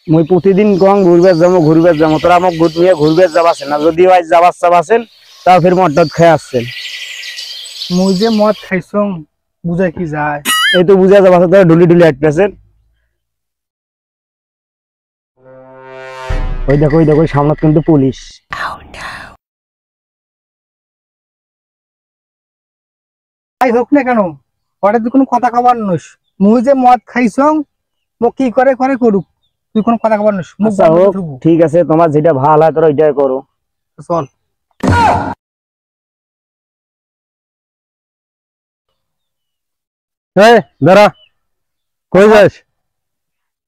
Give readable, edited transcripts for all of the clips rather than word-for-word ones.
মুই প্রতিদিন গং ঘুরবে যাবো তোরা আমাকে গুড নিয়ে ঘুরবে যাবাছেন না যদি আজ যাবার চাবাছেন তাও ফির মদ খেয়ে আসছেন। মুই যে মদ খাইছং বুঝা কি যায়? এই তো বুঝা যাবাছে তোরা ঢুলি ঢুলি আটকেছেন। ওই দেখো সামনে কিন্তু পুলিশ। তাই হোক না কেন ওটা তুই কোনো কথা খাবার নস। মুই যে মদ খাইছং ও কি করে করে করুক, তুই কোনো কথা খাবার নস। আচ্ছা হোক, ঠিক আছে, তোমার যেটা ভালো হয় তোরা ওইটাই করো। চল। দাঁড়া, কই যাস?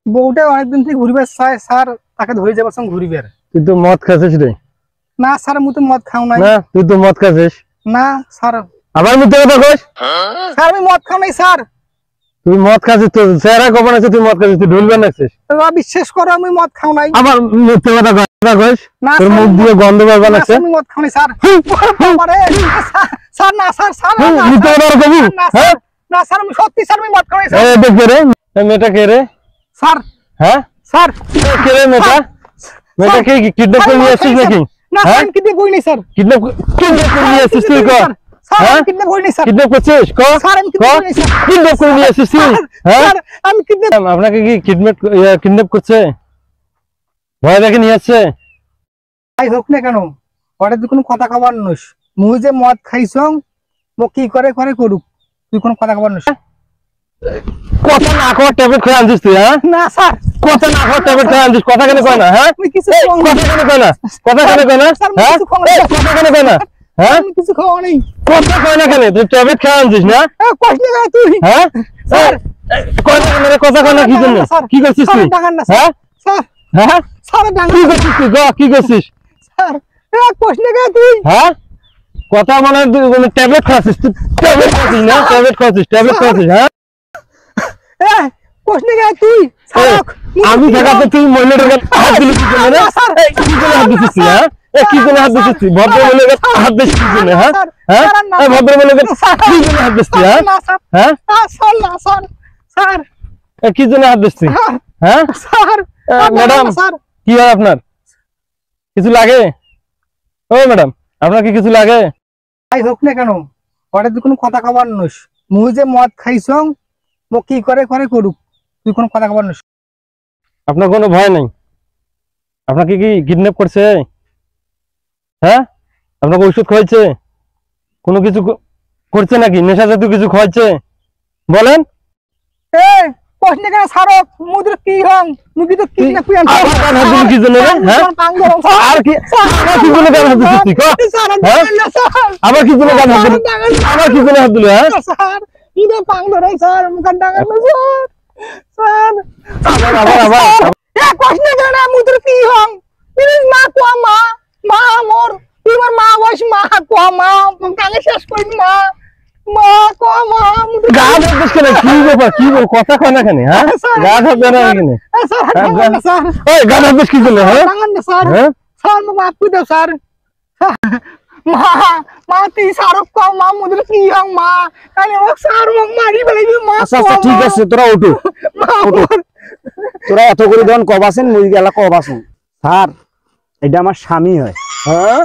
বউটা অনেকদিন থেকে ঘুরিবার চায় স্যার, তাকে ধরে যাবার সঙ্গে ঘুরিবার। তুই তো মদ খাচ্ছিস রে? না স্যার, মুই তো মদ খাও নাই। না তুই তো মদ খাচ্ছিস? না স্যার। আবার মিথ্যে কথা কইস? স্যার আমি মদ খাও নাই স্যার। তুই মদ খাচ্ছিস তো চেহারা কখন আছে তুই মদ খাচ্ছিস? তুই ঢুলবে নাছিস? বিশ্বাস করো আমি মদ খাও নাই। আবার মিথ্যে কথা কইস? তোর মুখ দিয়ে গন্ধ বের বানাচ্ছে। আমি মদ খাও নাই স্যার। আরে স্যার না স্যার, স্যার মিথ্যে কথা কবি? হ্যাঁ না স্যার, আমি সত্যি স্যার আমি মদ খাও নাই স্যার। এই দেখ রে, এই মেয়েটা কে রে? স্যার। হ্যাঁ স্যার কে রে মেয়েটা? মেয়েটা কি কিডন্যাপ করে নিয়ে আসছিস নাকি? না স্যার আমি কিডন্যাপ করি নাই স্যার। কিডন্যাপ করে নিয়ে আসছিস তুই? কর স্যার আমি কিডন্যাপ করি নাই স্যার। কিডন্যাপ করছিস? কর স্যার আমি কিডন্যাপ করি নাই স্যার। কিডন্যাপ করে নিয়ে আসছিস তুই? হ্যাঁ স্যার আমি কিডন্যাপ। আপনাকে কি কিডন্যাপ করছে? ভয় দেখে নিয়ে আসছে? তাই হোক না কেন ওটা তুই কোনো কথা খাবার নস। মুই যে মদ খাইছং ও কি করে করে করুক, তুই কোনো কথা খাবার নস। কথা না খাওয়ার ট্যাবলেট খেয়ে আনছিস তুই? হ্যাঁ না স্যার। কথা না খাওয়ার ট্যাবলেট খেয়ে আনছিস? কথা কেন কয় না? হ্যাঁ আমি কিছু কথা কেন কয় না? কথা কেন কয় না? হ্যাঁ কথা কেন কয় না? হ্যাঁ আমি কিছু খাওয়া নাই। কথা কয় না কেন? তুই ট্যাবলেট খেয়ে আনছিস না? কষ্ট না তুই। হ্যাঁ স্যার কথা কেন রে? কথা কয় না কি জন্য? কি করছিস তুই? হ্যাঁ স্যার হ্যাঁ স্যার কি করছিস তুই? কি করছিস? স্যার কষ্ট না তুই। হ্যাঁ কথা মানে তুই ট্যাবলেট খাচ্ছিস? তুই ট্যাবলেট খাচ্ছিস না? ট্যাবলেট খাচ্ছিস? হ্যাঁ কষ্ট না তুই। আমি থাকাতে তুই মহিলাটার হাত দিলি কি জন্য? কি জন্য হাত দিছিস? হ্যাঁ কি জন্য হাত দিছিস? ভদ্র মহিলাকে হাত দিছিস কি জন্য? হ্যাঁ হ্যাঁ ভদ্র মহিলাকে কি জন্য হাত দিছিস? হ্যাঁ কি জন্য হাত দিছিস? হ্যাঁ ম্যাডাম কি হয় আপনার? কিছু লাগে? ও ম্যাডাম আপনার কি কিছু লাগে? তাই হোক না কেন ওটা তুই কোনো কথা খাবার নস। মুই যে মদ খাইছং ও কি করে করে করুক, তুই কোনো কথা খাবার নস। আপনার কোনো ভয় নাই? আপনাকে কি কিডন্যাপ করছে? হ্যাঁ আপনাকে ওষুধ খাওয়াইছে? কোনো কিছু করছে নাকি? নেশা জাতীয় কিছু খাওয়াইছে? বলেন। কষ্ট না কেন ছাড়ো, মুদের কি হং মুই তো কিডন্যাপ করি। আবার গান হাত দিলি কি জন্য রে? হ্যাঁ আর কি কি জন্য গান হাত দিছিস তুই? আবার কি জন্য গান হাত দিলি? আবার কি জন্য হাত দিলি? হ্যাঁ স্যার ইদে পাং ধরে স্যার মুখান ডাঙান না স্যার। স্যার আবার কষ্ট না কেন মুদের কি হং প্লিজ মা কোয়া মা মা মোর তোমার মা বয়স মা কোয়া মা কানে শেষ করি মা মা কোয়া মা গান হাত দিস কেন? কি ব্যাপার? কি বল কথা কয় না কেন? হ্যাঁ গান হাত দেন না কেন? স্যার ওই গান হাত দিস কি জন্য? হ্যাঁ ডাঙান না স্যার। স্যার মাফ করে দাও স্যার। মা মা তুই সারক কও মা মুদের কি হং মা আরে ও স্যার মা মারি বলে মা। আচ্ছা ঠিক আছে তোরা ওঠো তোরা এত করে দেন কবাসেন মুই গেলা কবাসেন। স্যার এটা আমার স্বামী হয়। হ্যাঁ